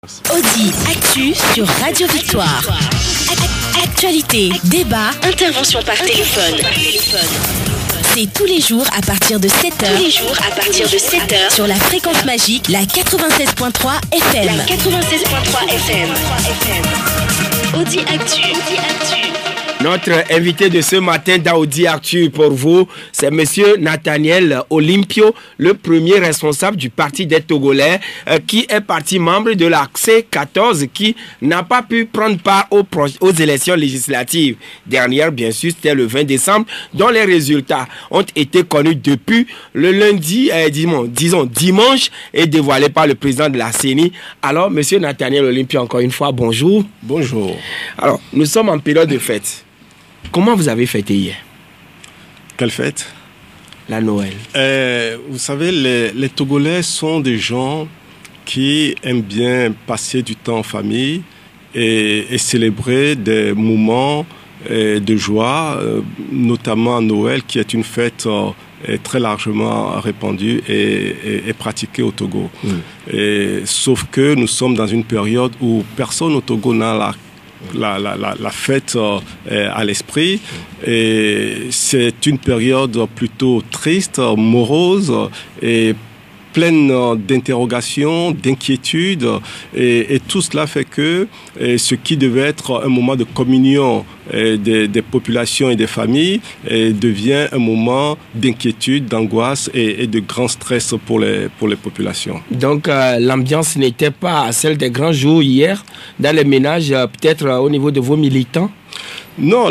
Audi Actu sur Radio Victoire. Actualité, débat, intervention par téléphone. C'est tous les jours à partir de 7h. Sur la fréquence magique, la 96.3 FM. Audi Actu. Notre invité de ce matin d'Audi Actu pour vous, c'est monsieur Nathaniel Olympio, le premier responsable du Parti des Togolais, qui est parti membre de la C14, qui n'a pas pu prendre part aux élections législatives. Dernière, bien sûr, c'était le 20 décembre, dont les résultats ont été connus depuis le lundi, dimanche, et dévoilés par le président de la CENI. Alors, monsieur Nathaniel Olympio, encore une fois, bonjour. Bonjour. Alors, nous sommes en période de fête. Comment vous avez fêté hier? Quelle fête? La Noël. Vous savez, les Togolais sont des gens qui aiment bien passer du temps en famille et célébrer des moments de joie, notamment Noël, qui est une fête très largement répandue et pratiquée au Togo. Sauf que nous sommes dans une période où personne au Togo n'a la fête à l'esprit, et c'est une période plutôt triste, morose et pleine d'interrogations, d'inquiétudes, et tout cela fait que ce qui devait être un moment de communion des populations et des familles devient un moment d'inquiétude, d'angoisse et de grand stress pour les populations. Donc l'ambiance n'était pas celle des grands jours hier dans les ménages, peut-être au niveau de vos militants? Non,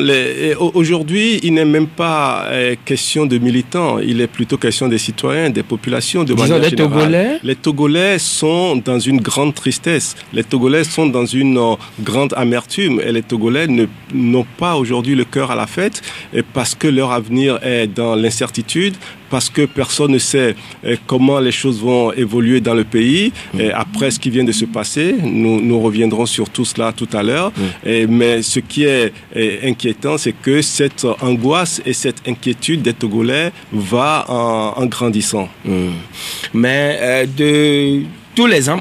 aujourd'hui, il n'est même pas question de militants, il est plutôt question des citoyens, des populations de manière générale. Togolais? Les Togolais sont dans une grande tristesse, les Togolais sont dans une grande amertume, et les Togolais n'ont pas aujourd'hui le cœur à la fête, parce que leur avenir est dans l'incertitude, parce que personne ne sait comment les choses vont évoluer dans le pays. Après ce qui vient de se passer, nous reviendrons sur tout cela tout à l'heure. Mais ce qui est inquiétant, c'est que cette angoisse et cette inquiétude des Togolais va en grandissant. Mais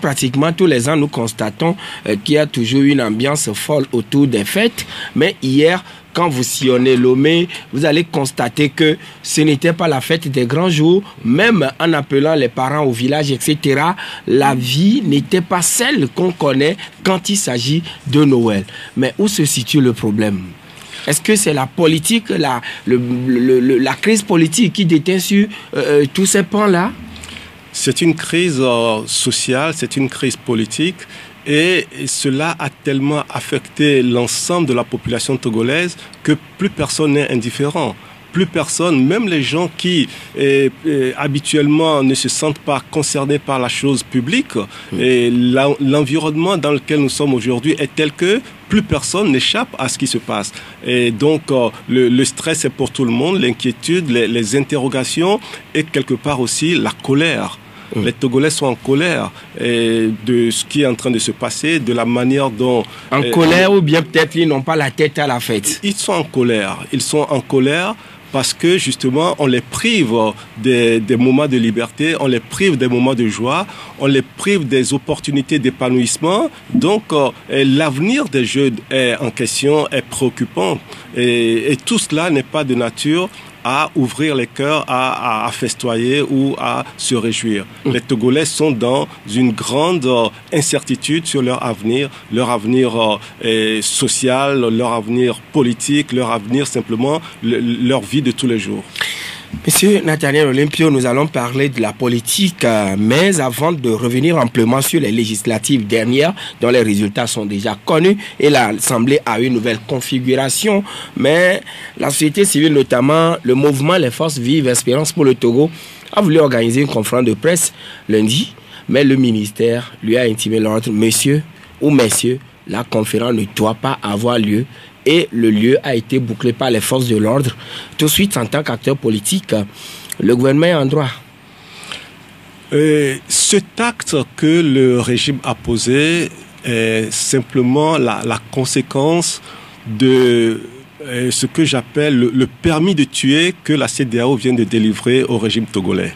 pratiquement tous les ans, nous constatons qu'il y a toujours une ambiance folle autour des fêtes. Mais hier, quand vous sillonnez Lomé, vous allez constater que ce n'était pas la fête des grands jours. Même en appelant les parents au village, etc., la vie n'était pas celle qu'on connaît quand il s'agit de Noël. Mais où se situe le problème? Est-ce que c'est la politique, la crise politique qui détient sur tous ces pans-là? C'est une crise sociale, c'est une crise politique. Et cela a tellement affecté l'ensemble de la population togolaise que plus personne n'est indifférent. Plus personne, même les gens qui habituellement ne se sentent pas concernés par la chose publique, et l'environnement dans lequel nous sommes aujourd'hui est tel que plus personne n'échappe à ce qui se passe. Et donc le stress est pour tout le monde, l'inquiétude, les interrogations et quelque part aussi la colère. Les Togolais sont en colère de ce qui est en train de se passer, de la manière dont... En colère, ou bien peut-être ils n'ont pas la tête à la fête? Ils sont en colère. Ils sont en colère parce que justement on les prive des moments de liberté, on les prive des moments de joie, on les prive des opportunités d'épanouissement. Donc l'avenir des jeunes est en question, est préoccupant. Et tout cela n'est pas de nature à ouvrir les cœurs, à festoyer ou à se réjouir. Les Togolais sont dans une grande incertitude sur leur avenir social, leur avenir politique, leur avenir simplement, leur vie de tous les jours. Monsieur Nathaniel Olympio, nous allons parler de la politique, mais avant de revenir amplement sur les législatives dernières, dont les résultats sont déjà connus, et l'Assemblée a une nouvelle configuration, mais la société civile, notamment le mouvement Les Forces Vives Espérance pour le Togo, a voulu organiser une conférence de presse lundi, mais le ministère lui a intimé l'ordre: monsieur ou messieurs, la conférence ne doit pas avoir lieu. Et le lieu a été bouclé par les forces de l'ordre. Tout de suite, en tant qu'acteur politique, le gouvernement est en droit. Cet acte que le régime a posé est simplement la conséquence de ce que j'appelle le permis de tuer que la CEDEAO vient de délivrer au régime togolais.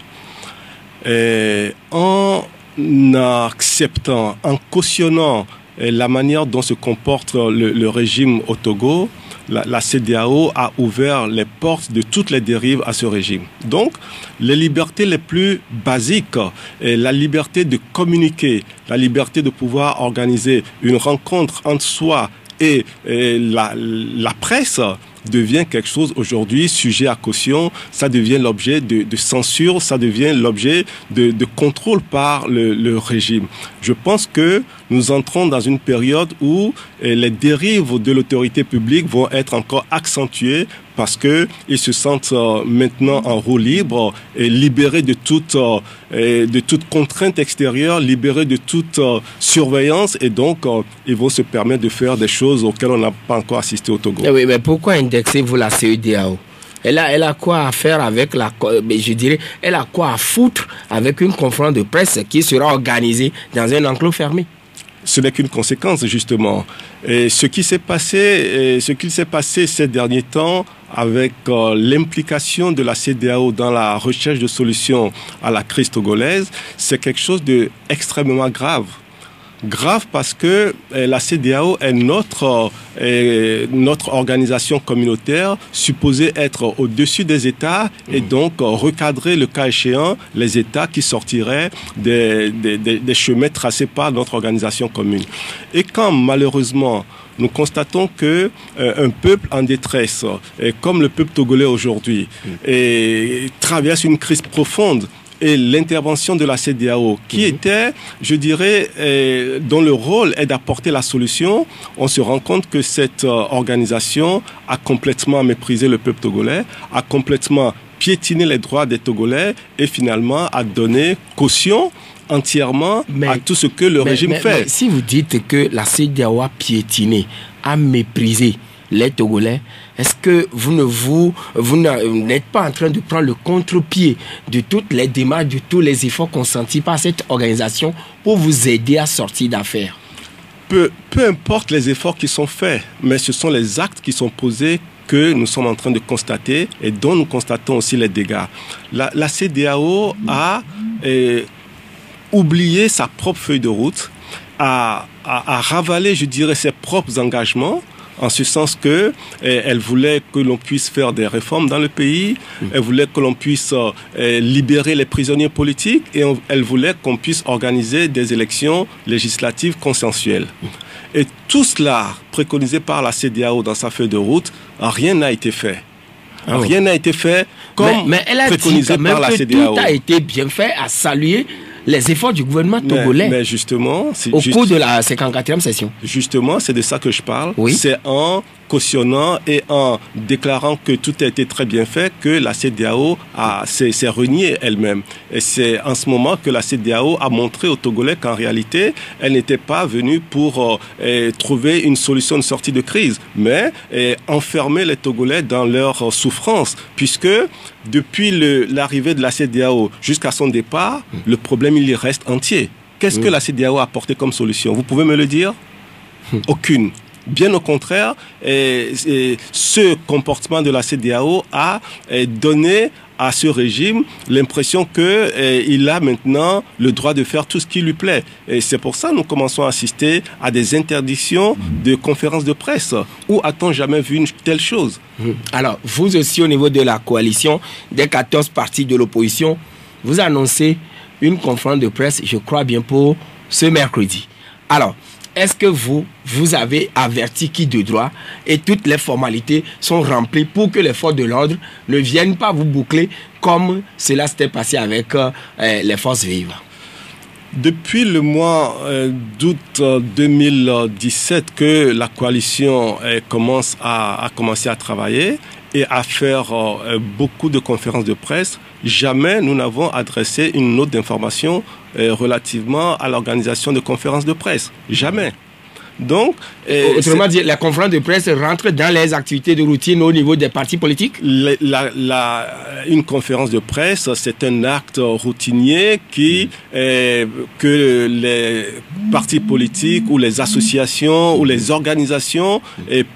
En acceptant, en cautionnant la manière dont se comporte le régime au Togo, la CEDEAO a ouvert les portes de toutes les dérives à ce régime. Donc, les libertés les plus basiques, la liberté de communiquer, la liberté de pouvoir organiser une rencontre entre soi et la presse, devient quelque chose aujourd'hui sujet à caution, ça devient l'objet de censure, ça devient l'objet de contrôle par le régime. Je pense que nous entrons dans une période où les dérives de l'autorité publique vont être encore accentuées parce qu'ils se sentent maintenant en roue libre et libérés de toute contrainte extérieure, libérés de toute surveillance et donc ils vont se permettre de faire des choses auxquelles on n'a pas encore assisté au Togo. Oui, mais pourquoi indexez-vous la CEDEAO? Elle a quoi à faire avec elle a quoi à foutre avec une conférence de presse qui sera organisée dans un enclos fermé? Ce n'est qu'une conséquence, justement. Et ce qui s'est passé ces derniers temps avec l'implication de la CEDEAO dans la recherche de solutions à la crise togolaise, c'est quelque chose d'extrêmement grave. Grave parce que la CEDEAO est notre organisation communautaire supposée être au-dessus des États et donc recadrer le cas échéant les États qui sortiraient des chemins tracés par notre organisation commune. Et quand malheureusement nous constatons que un peuple en détresse, comme le peuple togolais aujourd'hui, traverse une crise profonde, et l'intervention de la CEDEAO, qui était, je dirais, dont le rôle est d'apporter la solution, on se rend compte que cette organisation a complètement méprisé le peuple togolais, a complètement piétiné les droits des Togolais et finalement a donné caution entièrement à tout ce que le régime fait. Mais si vous dites que la CEDEAO a piétiné, a méprisé les Togolais, est-ce que vous n'êtes pas en train de prendre le contre-pied de toutes les démarches, de tous les efforts consentis par cette organisation pour vous aider à sortir d'affaires? Peu importe les efforts qui sont faits, mais ce sont les actes qui sont posés que nous sommes en train de constater et dont nous constatons aussi les dégâts. La CEDEAO a oublié sa propre feuille de route, a ravalé, je dirais, ses propres engagements, en ce sens que elle voulait que l'on puisse faire des réformes dans le pays, elle voulait que l'on puisse libérer les prisonniers politiques et elle voulait qu'on puisse organiser des élections législatives consensuelles. Et tout cela, préconisé par la CEDEAO dans sa feuille de route, rien n'a été fait. Rien n'a été fait comme mais elle a préconisé dit quand même par la que CEDEAO. Tout a été bien fait, à saluer les efforts du gouvernement togolais mais justement, au cours de la 54e session. Justement, c'est de ça que je parle. Oui. C'est en cautionnant et en déclarant que tout a été très bien fait que la CEDEAO s'est reniée elle-même. Et c'est en ce moment que la CEDEAO a montré aux Togolais qu'en réalité, elle n'était pas venue pour trouver une solution de sortie de crise, mais enfermer les Togolais dans leur souffrance, puisque depuis l'arrivée de la CEDEAO jusqu'à son départ, le problème il y reste entier. Qu'est-ce que la CEDEAO a apporté comme solution? Vous pouvez me le dire? Aucune. Bien au contraire, ce comportement de la CEDEAO a donné à ce régime l'impression qu'il a maintenant le droit de faire tout ce qui lui plaît. Et c'est pour ça que nous commençons à assister à des interdictions de conférences de presse. Où a-t-on jamais vu une telle chose? Alors, vous aussi, au niveau de la coalition des 14 partis de l'opposition, vous annoncez une conférence de presse, je crois bien, pour ce mercredi. Alors, est-ce que vous avez averti qui de droit et toutes les formalités sont remplies pour que les forces de l'ordre ne viennent pas vous boucler comme cela s'était passé avec les forces vives? Depuis le mois d'août 2017 que la coalition a commencé à travailler et à faire beaucoup de conférences de presse, jamais nous n'avons adressé une note d'information relativement à l'organisation de conférences de presse. Jamais. Donc, autrement dit, la conférence de presse rentre dans les activités de routine au niveau des partis politiques? Une conférence de presse, c'est un acte routinier que les partis politiques ou les associations ou les organisations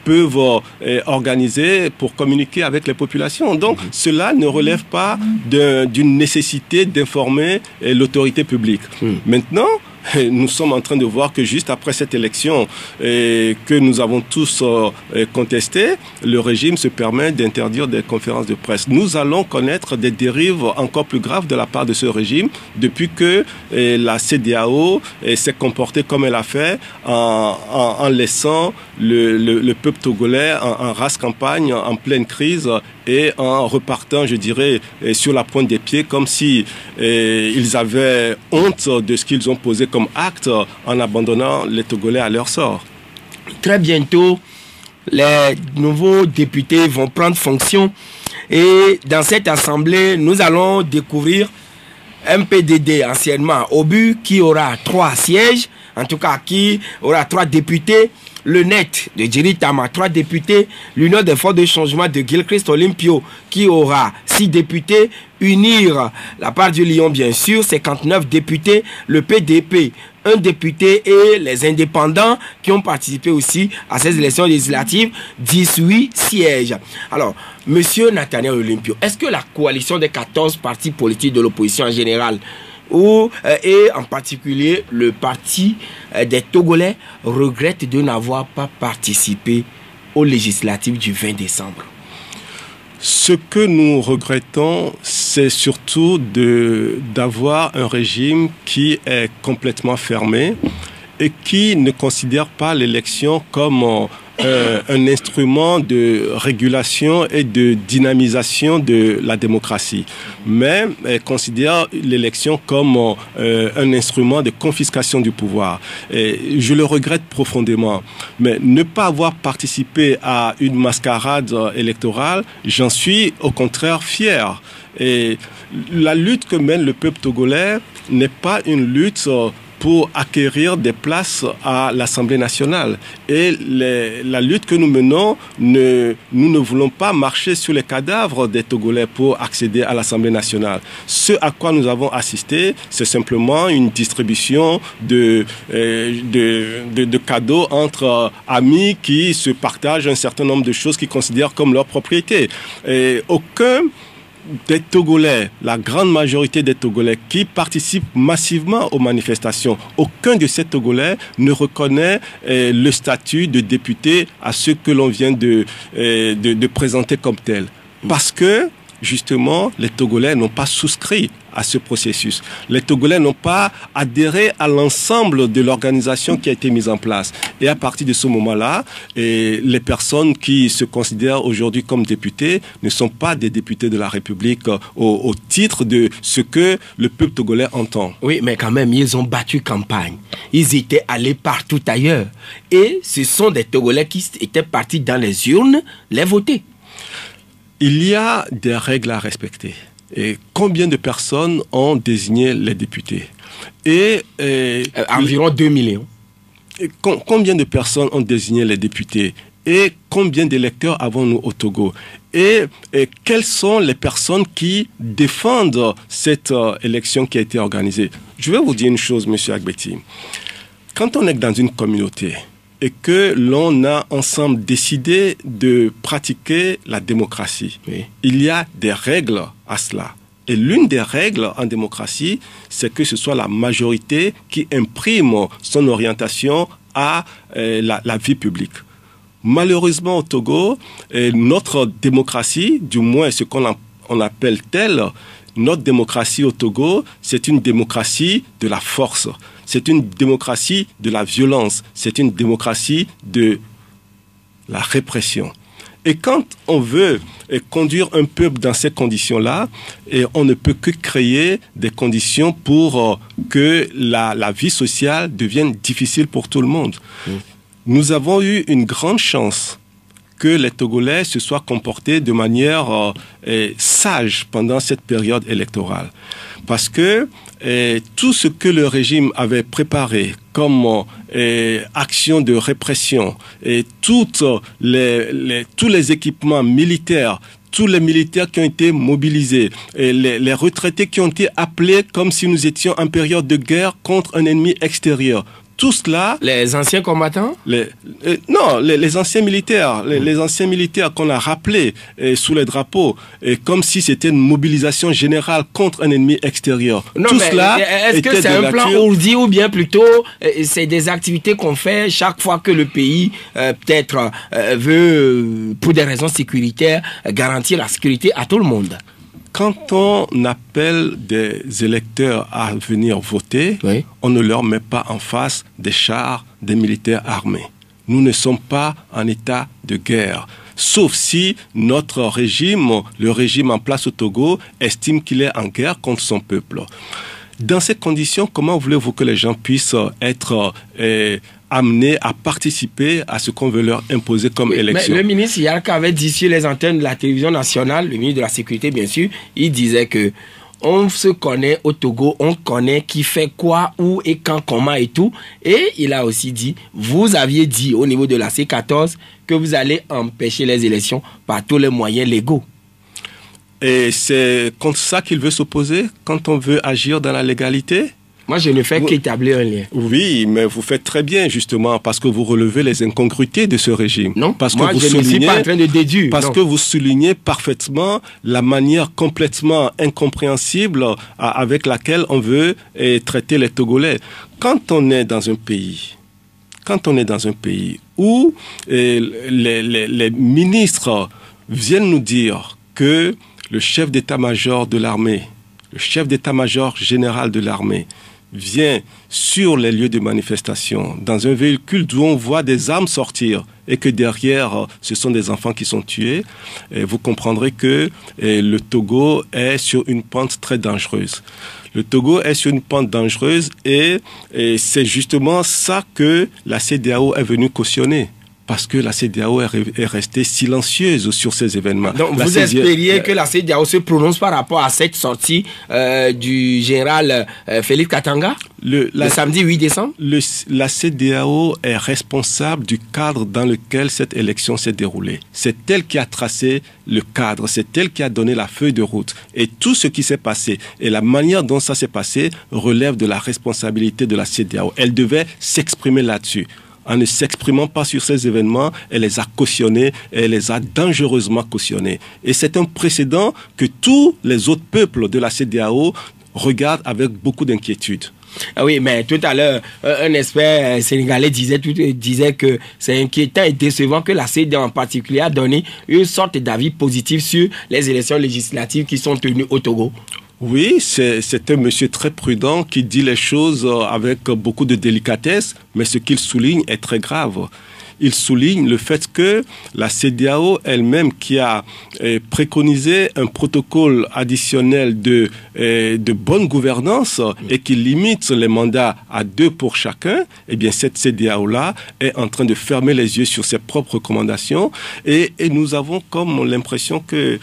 peuvent organiser pour communiquer avec les populations. Donc, cela ne relève pas d'une nécessité d'informer l'autorité publique. Maintenant, nous sommes en train de voir que juste après cette élection que nous avons tous contestée, le régime se permet d'interdire des conférences de presse. Nous allons connaître des dérives encore plus graves de la part de ce régime depuis que la CEDEAO s'est comportée comme elle a fait en laissant le peuple togolais en rase campagne, en pleine crise et en repartant, je dirais, sur la pointe des pieds comme si ils avaient honte de ce qu'ils ont posé comme acte en abandonnant les Togolais à leur sort. Très bientôt, les nouveaux députés vont prendre fonction et dans cette assemblée, nous allons découvrir un PDD anciennement Obu qui aura 3 sièges, en tout cas qui aura 3 députés, le NET de Djeri Tama 3 députés, l'Union des forces de changement de Gilchrist Olympio qui aura 6 députés, Unir, la part du Lion bien sûr, 59 députés, le PDP 1 député et les indépendants qui ont participé aussi à ces élections législatives, 18 sièges. Alors, monsieur Nathaniel Olympio, est-ce que la coalition des 14 partis politiques de l'opposition en général et en particulier le parti des Togolais regrette de n'avoir pas participé aux législatives du 20 décembre? Ce que nous regrettons, c'est surtout d'avoir un régime qui est complètement fermé et qui ne considère pas l'élection comme un instrument de régulation et de dynamisation de la démocratie, mais considère l'élection comme un instrument de confiscation du pouvoir. Et je le regrette profondément, mais ne pas avoir participé à une mascarade électorale, j'en suis au contraire fier. Et la lutte que mène le peuple togolais n'est pas une lutte pour acquérir des places à l'Assemblée nationale. Et la lutte que nous menons, nous ne voulons pas marcher sur les cadavres des Togolais pour accéder à l'Assemblée nationale. Ce à quoi nous avons assisté, c'est simplement une distribution de cadeaux entre amis qui se partagent un certain nombre de choses qu'ils considèrent comme leur propriété. Et aucun des Togolais, la grande majorité des Togolais qui participent massivement aux manifestations, aucun de ces Togolais ne reconnaît le statut de député à ce que l'on vient de présenter comme tel. Parce que, justement, les Togolais n'ont pas souscrit à ce processus. Les Togolais n'ont pas adhéré à l'ensemble de l'organisation qui a été mise en place. Et à partir de ce moment-là, les personnes qui se considèrent aujourd'hui comme députés ne sont pas des députés de la République au titre de ce que le peuple togolais entend. Oui, mais quand même, ils ont battu campagne. Ils étaient allés partout ailleurs. Et ce sont des Togolais qui étaient partis dans les urnes les voter. Il y a des règles à respecter. Et combien de personnes ont désigné les députés? Environ 2 millions. Combien de personnes ont désigné les députés? Et combien d'électeurs avons-nous au Togo? Et quelles sont les personnes qui défendent cette élection qui a été organisée? Je vais vous dire une chose, M. Agbeti. Quand on est dans une communauté et que l'on a ensemble décidé de pratiquer la démocratie, oui, il y a des règles à cela. Et l'une des règles en démocratie, c'est que ce soit la majorité qui imprime son orientation à la vie publique. Malheureusement au Togo, notre démocratie, du moins ce qu'on appelle telle, notre démocratie au Togo, c'est une démocratie de la force. C'est une démocratie de la violence. C'est une démocratie de la répression. Et quand on veut conduire un peuple dans ces conditions-là, on ne peut que créer des conditions pour que la vie sociale devienne difficile pour tout le monde. Nous avons eu une grande chance que les Togolais se soient comportés de manière sage pendant cette période électorale. Parce que tout ce que le régime avait préparé comme action de répression et tous les équipements militaires, tous les militaires qui ont été mobilisés, et les retraités qui ont été appelés comme si nous étions en période de guerre contre un ennemi extérieur. Tout cela... Les anciens combattants? Non, les anciens militaires. Les anciens militaires qu'on a rappelés sous les drapeaux, comme si c'était une mobilisation générale contre un ennemi extérieur. Non, tout cela est-ce que c'est un plan ourdi ou bien plutôt c'est des activités qu'on fait chaque fois que le pays peut-être veut, pour des raisons sécuritaires, garantir la sécurité à tout le monde? Quand on appelle des électeurs à venir voter, oui, on ne leur met pas en face des chars, des militaires armés. Nous ne sommes pas en état de guerre. Sauf si notre régime, le régime en place au Togo, estime qu'il est en guerre contre son peuple. Dans ces conditions, comment voulez-vous que les gens puissent être amenés à participer à ce qu'on veut leur imposer comme élection? Mais le ministre Yarka avait dit sur les antennes de la télévision nationale, le ministre de la Sécurité bien sûr, il disait que on se connaît au Togo, on connaît qui fait quoi, où et quand, comment et tout. Et il a aussi dit, vous aviez dit au niveau de la C14 que vous allez empêcher les élections par tous les moyens légaux. Et c'est contre ça qu'il veut s'opposer quand on veut agir dans la légalité? Moi, je ne fais qu'établir un lien. Oui, mais vous faites très bien, justement, parce que vous relevez les incongruités de ce régime. Non, parce moi, que je ne suis pas en train de déduire. Parce que vous soulignez parfaitement la manière complètement incompréhensible avec laquelle on veut traiter les Togolais. Quand on est dans un pays où les ministres viennent nous dire que le chef d'état-major de l'armée, le chef d'état-major général de l'armée, vient sur les lieux de manifestation dans un véhicule d'où on voit des armes sortir et que derrière ce sont des enfants qui sont tués, et vous comprendrez que le Togo est sur une pente très dangereuse. Le Togo est sur une pente dangereuse et c'est justement ça que la CEDEAO est venue cautionner. Parce que la CEDEAO est restée silencieuse sur ces événements. Donc vous espériez que la CEDEAO se prononce par rapport à cette sortie du général Félix Katanga le samedi 8 décembre? La CEDEAO est responsable du cadre dans lequel cette élection s'est déroulée. C'est elle qui a tracé le cadre, c'est elle qui a donné la feuille de route. Et tout ce qui s'est passé et la manière dont ça s'est passé relève de la responsabilité de la CEDEAO. Elle devait s'exprimer là-dessus. En ne s'exprimant pas sur ces événements, elle les a cautionnés et elle les a dangereusement cautionnés. Et c'est un précédent que tous les autres peuples de la CEDEAO regardent avec beaucoup d'inquiétude. Ah oui, mais tout à l'heure, un expert sénégalais disait que c'est inquiétant et décevant que la CEDEAO en particulier a donné une sorte d'avis positif sur les élections législatives qui sont tenues au Togo. Oui, c'est un monsieur très prudent qui dit les choses avec beaucoup de délicatesse, mais ce qu'il souligne est très grave. Il souligne le fait que la CEDEAO elle-même qui a préconisé un protocole additionnel de bonne gouvernance et qui limite les mandats à 2 pour chacun, eh bien cette CEDEAO-là est en train de fermer les yeux sur ses propres recommandations et nous avons comme l'impression que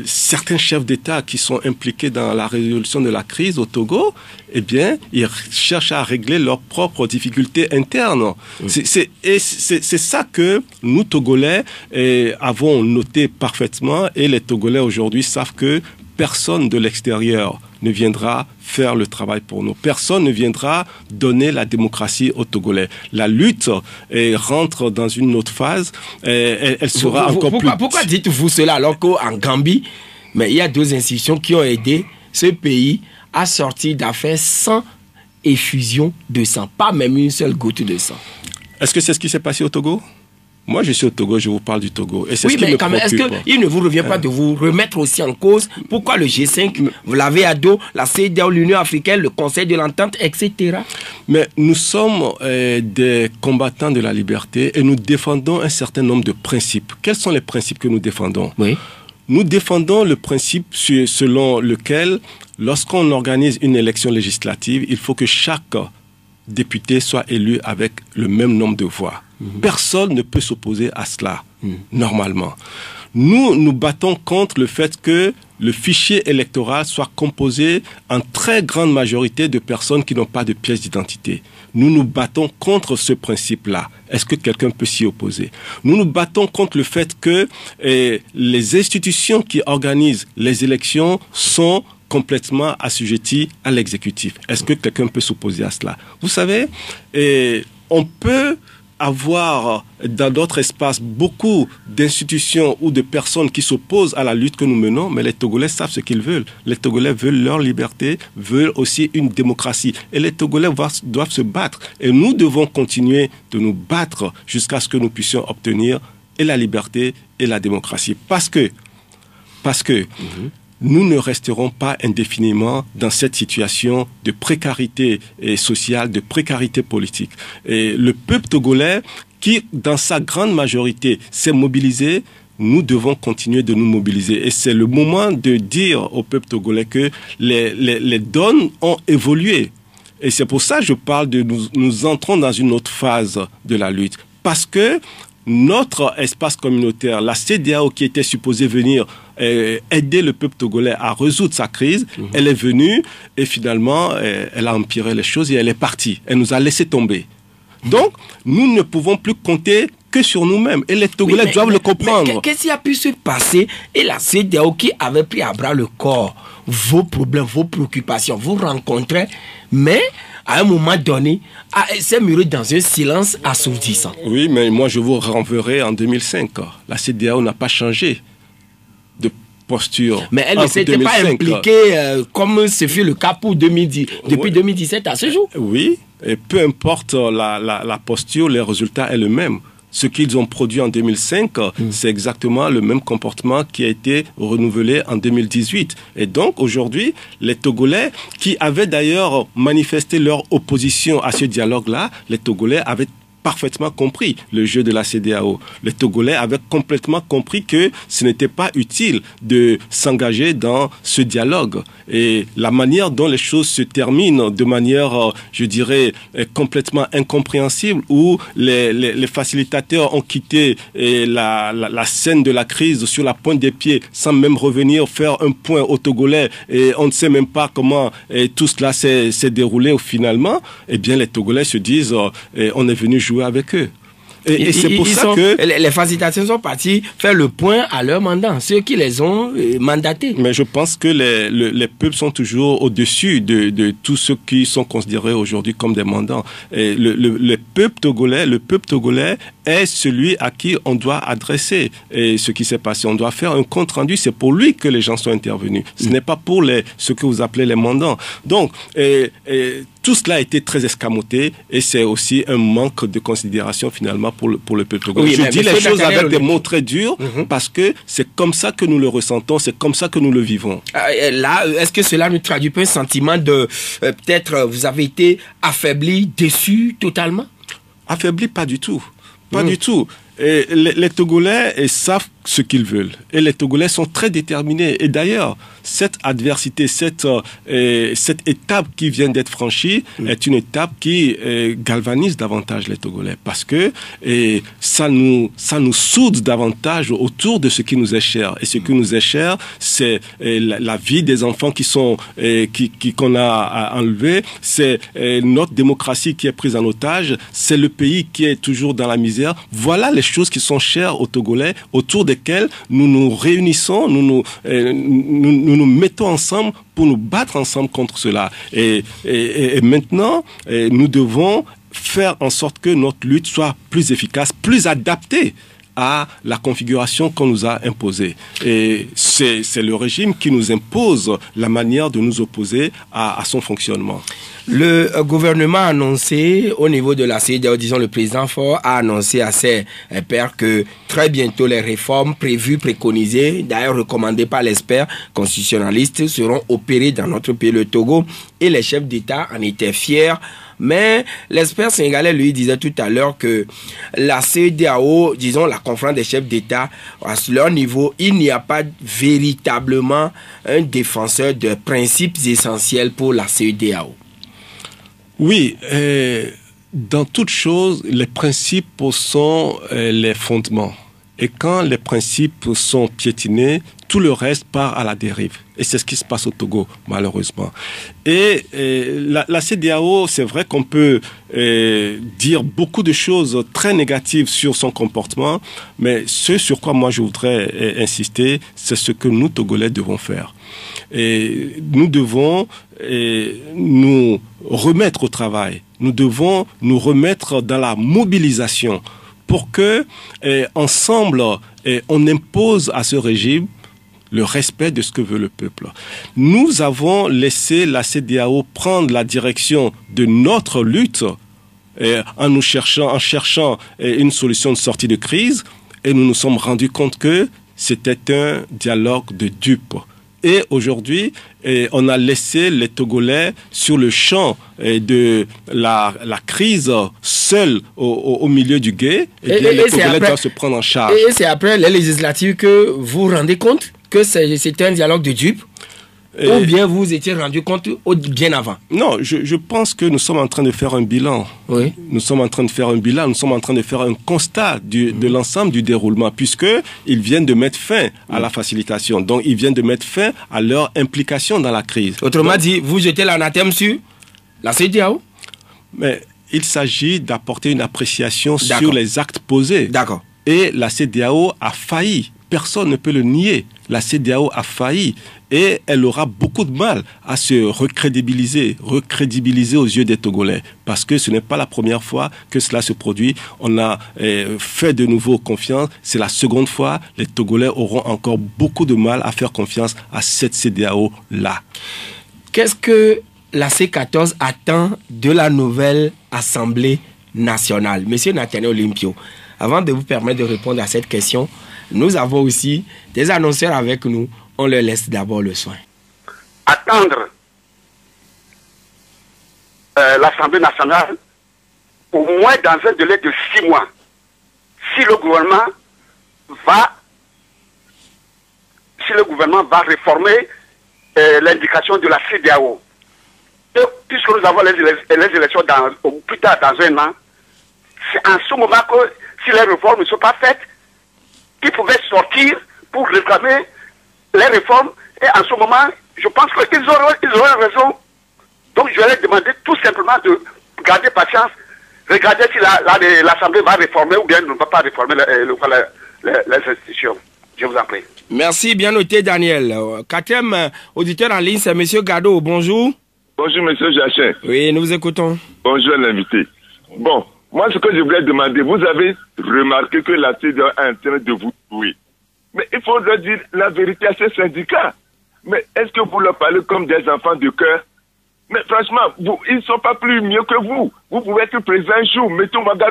certains chefs d'État qui sont impliqués dans la résolution de la crise au Togo, eh bien, ils cherchent à régler leurs propres difficultés internes. C'est ça que nous, Togolais, avons noté parfaitement et les Togolais aujourd'hui savent que personne de l'extérieur ne viendra faire le travail pour nous. Personne ne viendra donner la démocratie aux Togolais. La lutte rentre dans une autre phase. Elle sera encore plus... Pourquoi dites-vous cela alors qu'en Gambie, mais il y a 2 institutions qui ont aidé ce pays à sortir d'affaires sans effusion de sang, pas même une seule goutte de sang? Est-ce que c'est ce qui s'est passé au Togo? Moi, je suis au Togo, je vous parle du Togo. Et c'est oui, ce qui mais me quand même, est-ce qu'il ne vous revient pas de vous remettre aussi en cause? Pourquoi le G5, vous l'avez à dos, la CEDEAO, l'Union africaine, le Conseil de l'Entente, etc. Mais nous sommes des combattants de la liberté et nous défendons un certain nombre de principes. Quels sont les principes que nous défendons? Oui. Nous défendons le principe selon lequel, lorsqu'on organise une élection législative, il faut que chaque député soit élu avec le même nombre de voix. Personne ne peut s'opposer à cela, normalement. Nous nous battons contre le fait que le fichier électoral soit composé en très grande majorité de personnes qui n'ont pas de pièce d'identité. Nous nous battons contre ce principe-là. Est-ce que quelqu'un peut s'y opposer? Nous nous battons contre le fait que les institutions qui organisent les élections sont complètement assujetties à l'exécutif. Est-ce que quelqu'un peut s'opposer à cela? Vous savez, on peut avoir dans d'autres espaces beaucoup d'institutions ou de personnes qui s'opposent à la lutte que nous menons, mais les Togolais savent ce qu'ils veulent. Les Togolais veulent leur liberté, veulent aussi une démocratie. Et les Togolais doivent se battre. Et nous devons continuer de nous battre jusqu'à ce que nous puissions obtenir et la liberté et la démocratie. Parce que nous ne resterons pas indéfiniment dans cette situation de précarité sociale, de précarité politique. Et le peuple togolais, qui, dans sa grande majorité, s'est mobilisé, nous devons continuer de nous mobiliser. Et c'est le moment de dire au peuple togolais que les donnes ont évolué. Et c'est pour ça que je parle de nous entrons dans une autre phase de la lutte. Parce que notre espace communautaire, la CEDEAO qui était supposée venir aider le peuple togolais à résoudre sa crise, elle est venue et finalement, elle a empiré les choses et elle est partie. Elle nous a laissé tomber. Donc, nous ne pouvons plus compter que sur nous-mêmes. Et les Togolais doivent le comprendre. Qu'est-ce qui a pu se passer? Et la CEDEAO qui avait pris à bras le corps vos problèmes, vos préoccupations, vous rencontrez, mais à un moment donné, elle s'est murée dans un silence assourdissant. Oui, mais moi je vous renverrai en 2005. La CEDEAO n'a pas changé de posture. Mais elle ne s'était pas impliquée comme ce fut le cas pour 2010, depuis 2017 à ce jour. Oui, et peu importe la posture, les résultats est le même. Ce qu'ils ont produit en 2005, c'est exactement le même comportement qui a été renouvelé en 2018. Et donc, aujourd'hui, les Togolais, qui avaient d'ailleurs manifesté leur opposition à ce dialogue-là, les Togolais avaient parfaitement compris le jeu de la CEDEAO. Les Togolais avaient complètement compris que ce n'était pas utile de s'engager dans ce dialogue. Et la manière dont les choses se terminent de manière, je dirais, complètement incompréhensible, où les facilitateurs ont quitté la scène de la crise sur la pointe des pieds sans même revenir faire un point aux Togolais, et on ne sait même pas comment tout cela s'est déroulé finalement, eh bien les Togolais se disent on est venu jouer avec eux. Et c'est pour ça que les facilitateurs sont partis faire le point à leur mandat, ceux qui les ont mandatés. Mais je pense que les peuples sont toujours au-dessus de tous ceux qui sont considérés aujourd'hui comme des mandants. Et le peuple togolais est celui à qui on doit adresser ce qui s'est passé. On doit faire un compte rendu. C'est pour lui que les gens sont intervenus. Ce n'est pas pour ce que vous appelez les mandants. Donc, tout cela a été très escamoté et c'est aussi un manque de considération finalement pour le peuple togolais. Oui, je dis les choses avec des mots très durs parce que c'est comme ça que nous le ressentons, c'est comme ça que nous le vivons. Là, est-ce que cela ne traduit pas un sentiment de peut-être vous avez été affaibli, déçu totalement? Affaibli, pas du tout. Pas du tout. Et les Togolais savent ce qu'ils veulent. Et les Togolais sont très déterminés. Et d'ailleurs, cette adversité, cette étape qui vient d'être franchie est une étape qui galvanise davantage les Togolais. Parce que ça nous soude davantage autour de ce qui nous est cher. Et ce qui nous est cher, c'est la vie des enfants qu'on a enlevés. C'est notre démocratie qui est prise en otage. C'est le pays qui est toujours dans la misère. Voilà les choses qui sont chères aux Togolais, autour desquelles nous nous réunissons, nous nous mettons ensemble pour nous battre ensemble contre cela. Et maintenant, nous devons faire en sorte que notre lutte soit plus efficace, plus adaptée à la configuration qu'on nous a imposée. Et c'est le régime qui nous impose la manière de nous opposer à son fonctionnement. Le gouvernement a annoncé, au niveau de la CEDEAO, disons le président Faure a annoncé à ses pairs que très bientôt les réformes prévues, préconisées, d'ailleurs recommandées par l'expert constitutionnaliste, seront opérées dans notre pays, le Togo, et les chefs d'État en étaient fiers. Mais l'expert sénégalais lui disait tout à l'heure que la CEDEAO, disons la conférence des chefs d'État, à leur niveau, il n'y a pas véritablement un défenseur de principes essentiels pour la CEDEAO. Oui, dans toute chose, les principes sont les fondements. Et quand les principes sont piétinés, tout le reste part à la dérive. Et c'est ce qui se passe au Togo, malheureusement. Et la CEDEAO, c'est vrai qu'on peut dire beaucoup de choses très négatives sur son comportement, mais ce sur quoi moi je voudrais insister, c'est ce que nous, Togolais, devons faire. Et nous devons nous remettre au travail. Nous devons nous remettre dans la mobilisation pour que, ensemble, on impose à ce régime le respect de ce que veut le peuple. Nous avons laissé la CEDEAO prendre la direction de notre lutte en cherchant une solution de sortie de crise, et nous nous sommes rendus compte que c'était un dialogue de dupes. Et aujourd'hui, on a laissé les Togolais sur le champ de la crise seuls au milieu du gué. Et bien, les Togolais doivent se prendre en charge. Et c'est après les législatives que vous vous rendez compte que c'était un dialogue de dupes? Ou bien vous vous étiez rendu compte bien avant? Non, je pense que nous sommes en train de faire un bilan. Oui. Nous sommes en train de faire un bilan, nous sommes en train de faire un constat de l'ensemble du déroulement, puisqu'ils viennent de mettre fin à la facilitation. Donc, ils viennent de mettre fin à leur implication dans la crise. Autrement dit, vous jetez l'anathème sur la CEDEAO? Mais il s'agit d'apporter une appréciation sur les actes posés. D'accord. Et la CEDEAO a failli. Personne ne peut le nier. La CEDEAO a failli et elle aura beaucoup de mal à se recrédibiliser aux yeux des Togolais, parce que ce n'est pas la première fois que cela se produit. On a fait de nouveau confiance. C'est la seconde fois. Les Togolais auront encore beaucoup de mal à faire confiance à cette CEDEAO-là. Qu'est-ce que la C14 attend de la nouvelle Assemblée nationale? Monsieur Nathaniel Olympio, avant de vous permettre de répondre à cette question, nous avons aussi des annonceurs avec nous. On leur laisse d'abord le soin. Attendre l'Assemblée nationale au moins dans un délai de 6 mois. Si le gouvernement va réformer l'indication de la CEDEAO. Puisque nous avons les élections plus tard dans un an, c'est en ce moment que si les réformes ne sont pas faites, qu'ils pouvaient sortir pour réclamer les réformes. Et en ce moment, je pense qu'ils auront raison. Donc je vais leur demander tout simplement de garder patience, regarder si l'Assemblée va réformer ou bien ne va pas réformer les institutions. Je vous en prie. Merci, bien noté Daniel. Quatrième auditeur en ligne, c'est M. Gado. Bonjour. Bonjour M. Jachin. Oui, nous vous écoutons. Bonjour l'invité. Bon, moi ce que je voulais demander, vous avez remarqué que la CEDEAO est en train de vous tuer. Mais il faudrait dire la vérité à ces syndicats. Mais est-ce que vous leur parlez comme des enfants de cœur? Mais franchement, ils ne sont pas plus mieux que vous. Vous pouvez être président un jour, mais tout le monde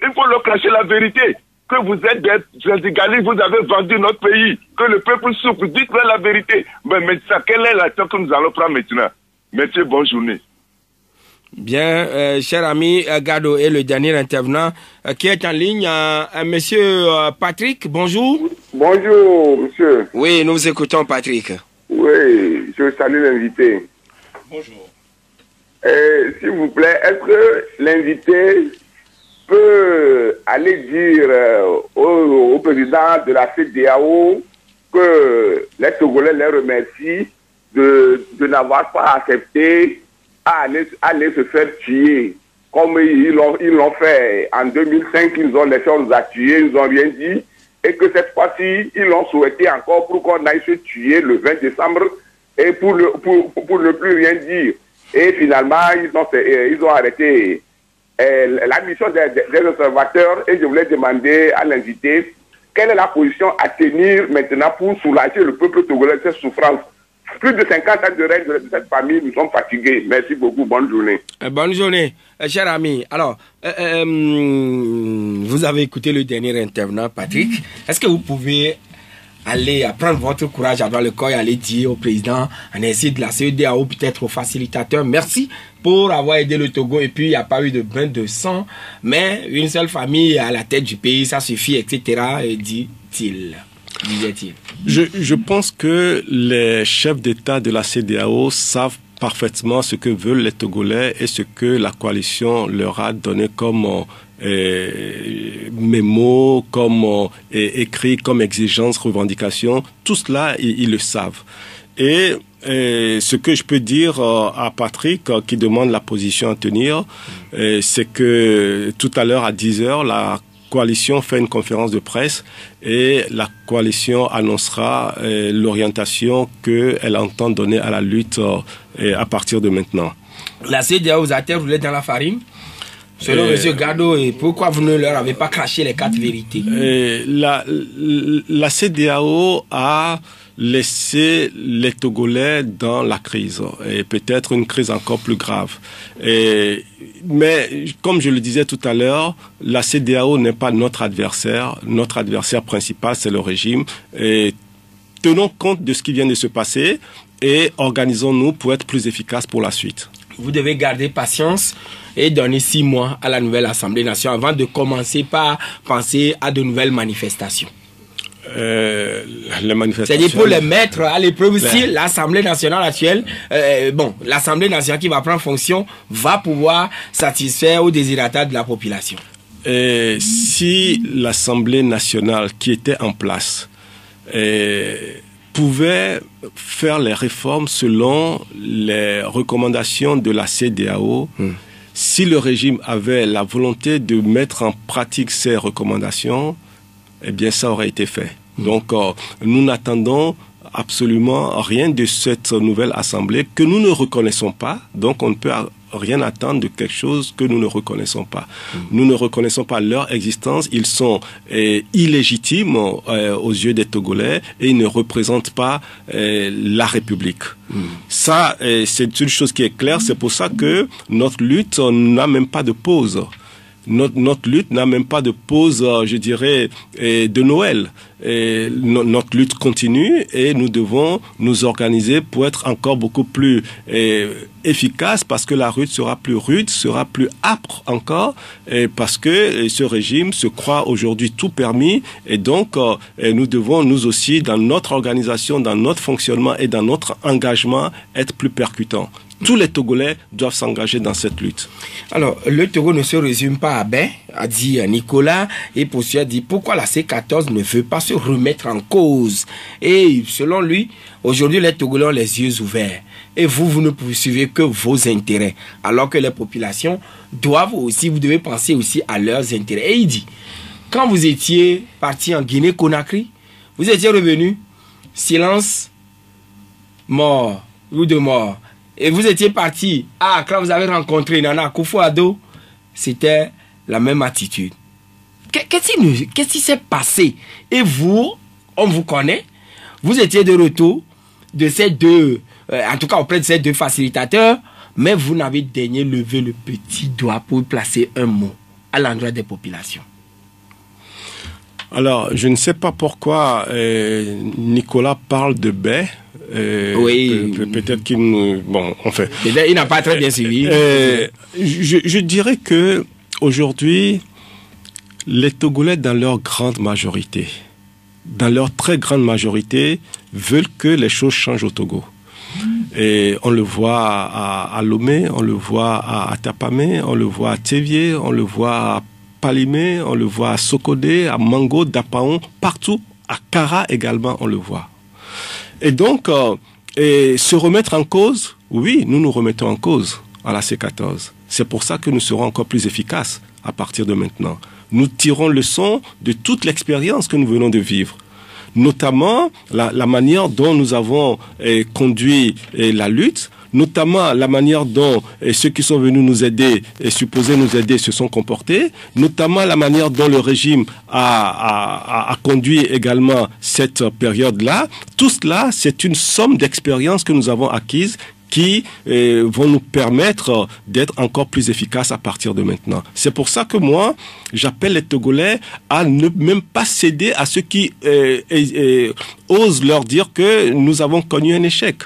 il faut leur cacher la vérité. Que vous êtes des syndicalistes, vous avez vendu notre pays. Que le peuple souffre, dites-leur la vérité. Mais ça, quelle est l'action que nous allons prendre maintenant? Merci, bonne journée. Bien, cher ami Gado, et le dernier intervenant qui est en ligne, monsieur Patrick, bonjour. Bonjour, monsieur. Oui, nous vous écoutons, Patrick. Oui, je salue l'invité. Bonjour. S'il vous plaît, est-ce que l'invité peut aller dire au président de la CEDEAO que les Togolais les remercient de n'avoir pas accepté à aller se faire tuer, comme ils l'ont fait en 2005, ils ont laissé, on nous a tués, ils n'ont rien dit, et que cette fois-ci, ils l'ont souhaité encore pour qu'on aille se tuer le 20 décembre, et pour ne plus rien dire. Et finalement, ils ont arrêté la mission des observateurs, et je voulais demander à l'invité quelle est la position à tenir maintenant pour soulager le peuple togolais de cette souffrance. Plus de 50 ans de règne de cette famille, nous sommes fatigués. Merci beaucoup, bonne journée. Bonne journée, cher ami. Alors, vous avez écouté le dernier intervenant, Patrick. Est-ce que vous pouvez aller prendre votre courage à bras le corps et aller dire au président, en ainsi de la CEDEAO, peut-être au facilitateur, merci pour avoir aidé le Togo, et puis il n'y a pas eu de bain de sang, mais une seule famille à la tête du pays, ça suffit, etc., dit-il. Je pense que les chefs d'État de la CEDEAO savent parfaitement ce que veulent les Togolais et ce que la coalition leur a donné comme mémo, comme écrit, comme exigence, revendication. Tout cela, ils le savent. Et ce que je peux dire à Patrick, qui demande la position à tenir, c'est que tout à l'heure à 10h, la coalition fait une conférence de presse et la coalition annoncera l'orientation qu'elle entend donner à la lutte à partir de maintenant. La CEDEAO vous a-t-elle roulé dans la farine? Selon M. Gado, et pourquoi vous ne leur avez pas craché les 4 vérités? La CEDEAO a laissé les Togolais dans la crise, et peut-être une crise encore plus grave. Mais comme je le disais tout à l'heure, la CEDEAO n'est pas notre adversaire. Notre adversaire principal, c'est le régime. Et tenons compte de ce qui vient de se passer et organisons-nous pour être plus efficaces pour la suite. Vous devez garder patience et donner 6 mois à la nouvelle Assemblée nationale avant de commencer par penser à de nouvelles manifestations. Les manifestations... C'est-à-dire pour les mettre à l'épreuve si l'Assemblée nationale actuelle, l'Assemblée nationale qui va prendre fonction va pouvoir satisfaire aux désirata de la population. Si l'Assemblée nationale qui était en place pouvait faire les réformes selon les recommandations de la CEDEAO, si le régime avait la volonté de mettre en pratique ces recommandations, eh bien ça aurait été fait. Donc nous n'attendons absolument rien de cette nouvelle assemblée que nous ne reconnaissons pas. Donc on ne peut rien attendre de quelque chose que nous ne reconnaissons pas. Nous ne reconnaissons pas leur existence. Ils sont illégitimes aux yeux des Togolais et ils ne représentent pas la République. Ça, c'est une chose qui est claire. C'est pour ça que notre lutte n'a même pas de pause. Notre lutte n'a même pas de pause, je dirais, de Noël. Notre lutte continue et nous devons nous organiser pour être encore beaucoup plus efficace parce que la lutte sera plus rude, sera plus âpre encore parce que ce régime se croit aujourd'hui tout permis et donc nous devons nous aussi dans notre organisation, dans notre fonctionnement et dans notre engagement être plus percutants. Tous les Togolais doivent s'engager dans cette lutte. Alors, le Togo ne se résume pas à Ben, a dit Nicolas, et Poussia dit pourquoi la C14 ne veut pas se remettre en cause. Et selon lui, aujourd'hui, les Togolais ont les yeux ouverts. Et vous ne poursuivez que vos intérêts. Alors que les populations doivent aussi, vous devez penser aussi à leurs intérêts. Et il dit, quand vous étiez parti en Guinée-Conakry, vous étiez revenu, silence, mort, ou de mort. Et vous étiez parti, quand vous avez rencontré Nana Akufo-Addo, c'était la même attitude. Qu'est-ce qui s'est passé? Et vous, on vous connaît, vous étiez de retour de ces deux, en tout cas auprès de ces deux facilitateurs, mais vous n'avez daigné lever le petit doigt pour placer un mot à l'endroit des populations. Alors, je ne sais pas pourquoi Nicolas parle de baie. Oui. Peut-être qu'il nous... Bon, enfin... Il n'a pas très bien suivi. Je dirais que aujourd'hui, les Togolais, dans leur grande majorité, dans leur très grande majorité, veulent que les choses changent au Togo. Et on le voit à Lomé, on le voit à Tapamé, on le voit à Tévié, on le voit à Palimé, on le voit à Sokodé, à Mango, Dapaon, partout, à Kara également, on le voit. Et donc, se remettre en cause, oui, nous nous remettons en cause à la C14. C'est pour ça que nous serons encore plus efficaces à partir de maintenant. Nous tirons leçon de toute l'expérience que nous venons de vivre. Notamment la manière dont nous avons conduit la lutte, notamment la manière dont ceux qui sont venus nous aider et supposés nous aider se sont comportés, notamment la manière dont le régime a conduit également cette période-là. Tout cela, c'est une somme d'expériences que nous avons acquises qui vont nous permettre d'être encore plus efficaces à partir de maintenant. C'est pour ça que moi, j'appelle les Togolais à ne même pas céder à ceux qui osent leur dire que nous avons connu un échec.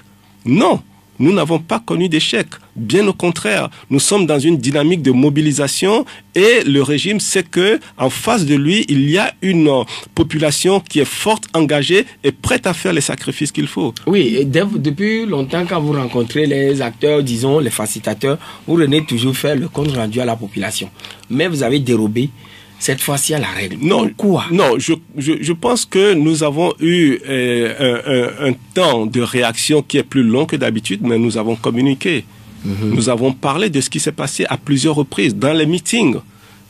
Non, nous n'avons pas connu d'échec. Bien au contraire, nous sommes dans une dynamique de mobilisation et le régime sait que en face de lui, il y a une population qui est forte, engagée et prête à faire les sacrifices qu'il faut. Oui, et depuis longtemps, quand vous rencontrez les acteurs, disons les facilitateurs, vous venez toujours faire le compte rendu à la population. Mais vous avez dérobé cette fois-ci à la règle. Non, pourquoi? Non, je pense que nous avons eu un temps de réaction qui est plus long que d'habitude, mais nous avons communiqué. Nous avons parlé de ce qui s'est passé à plusieurs reprises dans les meetings.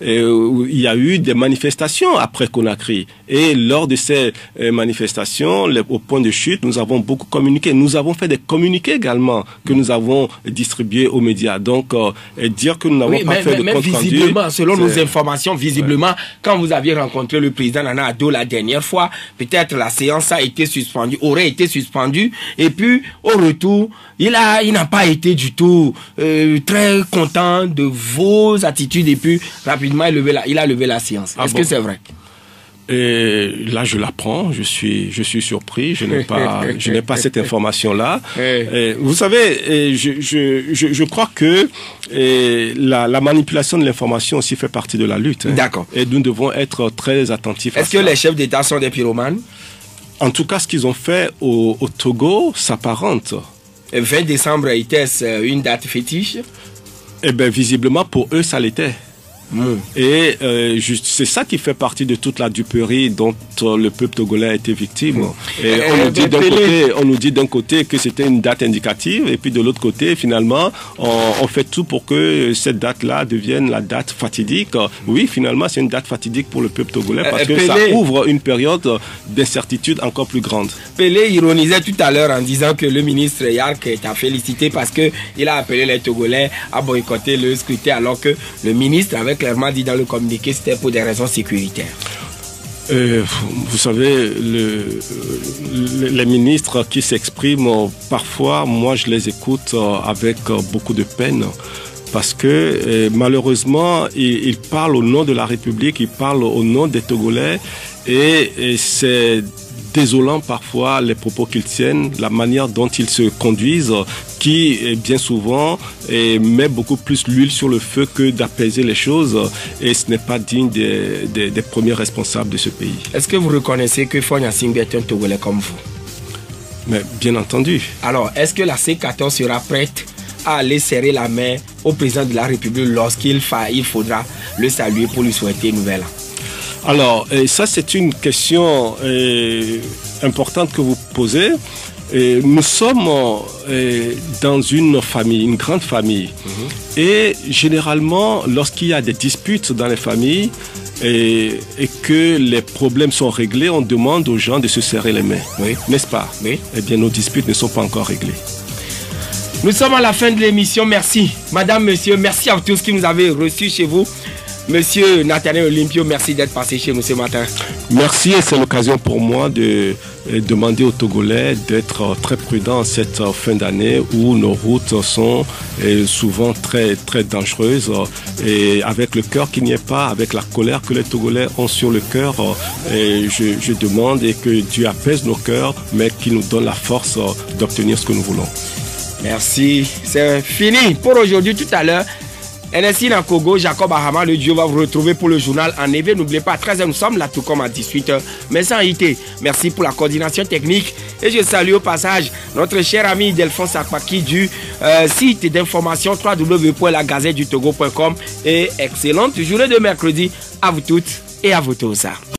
Il y a eu des manifestations après Conakry. Et lors de ces manifestations, au point de chute, nous avons beaucoup communiqué. Nous avons fait des communiqués également que nous avons distribués aux médias. Donc, dire que nous n'avons pas fait de compte rendu... visiblement, selon nos informations, visiblement, quand vous aviez rencontré le président Nana Addo la dernière fois, peut-être la séance a été suspendue, aurait été suspendue. Et puis, au retour, il n'a pas été du tout très content de vos attitudes. Et puis, rapidement, il a levé la séance. Est-ce que c'est vrai? Et là, je l'apprends, je suis surpris, je n'ai pas cette information-là. Vous savez, je crois que la manipulation de l'information aussi fait partie de la lutte. D'accord. Et nous devons être très attentifs à ça. Est-ce que les chefs d'État sont des pyromanes? En tout cas, ce qu'ils ont fait au Togo s'apparente. 20 décembre, était-ce une date fétiche? Eh bien, visiblement, pour eux, ça l'était. Et c'est ça qui fait partie de toute la duperie dont le peuple togolais a été victime. Et on nous dit d'un côté que c'était une date indicative, et puis de l'autre côté, finalement, on fait tout pour que cette date-là devienne la date fatidique. Oui, finalement, c'est une date fatidique pour le peuple togolais parce que ça ouvre une période d'incertitude encore plus grande. Pelé ironisait tout à l'heure en disant que le ministre Yark est à féliciter parce qu'il a appelé les Togolais à boycotter le scrutin, alors que le ministre avait clairement dit dans le communiqué c'était pour des raisons sécuritaires. Vous savez, les ministres qui s'expriment, parfois, moi je les écoute avec beaucoup de peine. Parce que malheureusement, ils parlent au nom de la République, ils parlent au nom des Togolais et c'est désolant parfois les propos qu'ils tiennent, la manière dont ils se conduisent, qui bien souvent met beaucoup plus l'huile sur le feu que d'apaiser les choses, et ce n'est pas digne des premiers responsables de ce pays. Est-ce que vous reconnaissez que Fonia Singh est un Togolais comme vous? Mais bien entendu. Alors, est-ce que la C14 sera prête à aller serrer la main au président de la République lorsqu'il faudra le saluer pour lui souhaiter une nouvelle an? Alors, ça c'est une question importante que vous posez. Nous sommes dans une famille, une grande famille. Et généralement, lorsqu'il y a des disputes dans les familles et que les problèmes sont réglés, on demande aux gens de se serrer les mains. Oui. N'est-ce pas? Oui. Eh bien, nos disputes ne sont pas encore réglées. Nous sommes à la fin de l'émission. Merci, madame, monsieur. Merci à tous qui nous avez reçus chez vous. Monsieur Nathaniel Olympio, merci d'être passé chez nous ce matin. Merci, et c'est l'occasion pour moi de demander aux Togolais d'être très prudents cette fin d'année où nos routes sont souvent très, très dangereuses. Et avec le cœur qu'il n'y ait pas, avec la colère que les Togolais ont sur le cœur, je demande que Dieu apaise nos cœurs, mais qu'il nous donne la force d'obtenir ce que nous voulons. Merci. C'est fini pour aujourd'hui. Tout à l'heure, NSI Nakogo, Jacob Ahama, le duo va vous retrouver pour le journal en éveil. N'oubliez pas, à 13h, nous sommes là tout comme à 18h, mais sans IT. Merci pour la coordination technique. Et je salue au passage notre cher ami Delphonse Akpaki du site d'information www.lagazettedutogo.com. Et excellente journée de mercredi à vous toutes et à vous tous.